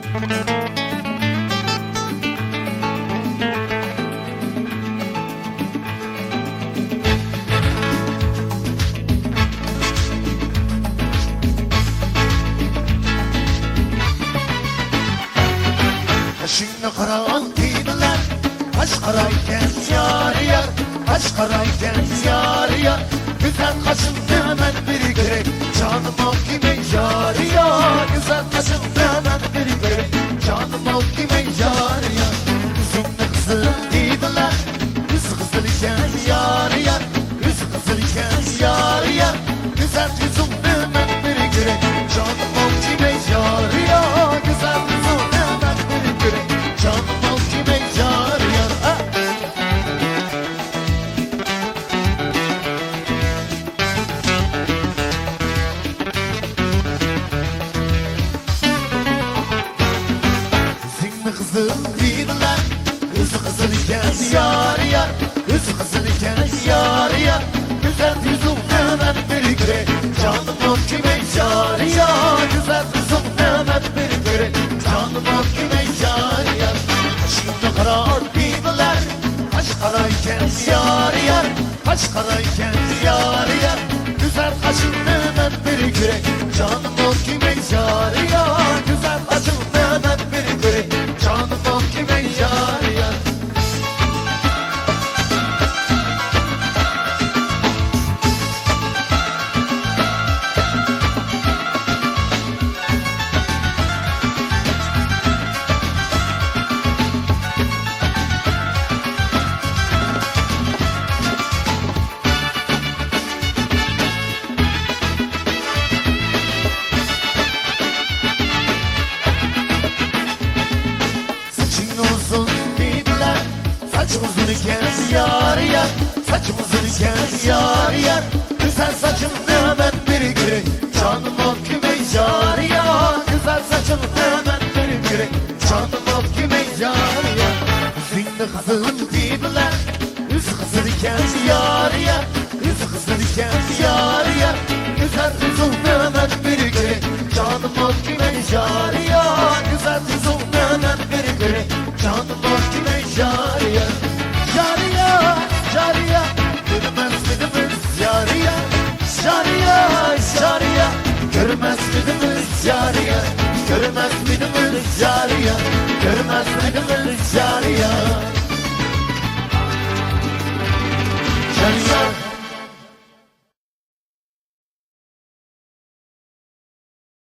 Şimdi karan değiller, kaş karayken yar yar, kaş karayken yar yar. Güzel kaşın hemen biri gerek, canım ol kime yar yar. Güzel kaşın hemen biri gerek, canım ol kime yar yar. Üzümlü kızıl değiller, yüz kızıl iken yar yar, yüz kızıl iken yar yar. Güzel yüzüm hemen biri gerek, canım ol kime yar yar. Güzel yüzüm hemen biri gerek, canım ol kime yar yar. Zinli kızıl değiller, yüz kızıl iken yar yar, yüz kızıl iken yar yar. Güzel yüzüm hemen biri gerek, canım ol kime yar yar. Güzel yüzüm hemen biri gerek, canım ol kime yar yar. Şimdi karar değiller, kaş karayken yar yar, kaş karayken yar yar. Güzel kaşın hemen biri gerek, canım ol kime yar yar. Güzel kaşın hemen biri gerek, canım ol kime yar yar. Saçın uzun değiller, saç uzun iken yar yar, saç uzun iken yar yar. Güzel saçın hemen biri gerek, canım ol kime yar yar. Güzel saçın hemen biri gerek, canım ol kime yar yar. Zinli kızıl değiller, yüz kızıl iken yar yar, yüz kızıl iken yar yar. Güzel yüzün hemen biri gerek, canım ol kime yar yar. Güzel yüzün hemen biri gerek, canım ol kime yar yar. Yar yar, yar yar, görmez midimiz yar yar. Yar yar, yar yar, görmez midimiz yar yar. Görmez midimiz yar yar, görmez midimiz yar yar.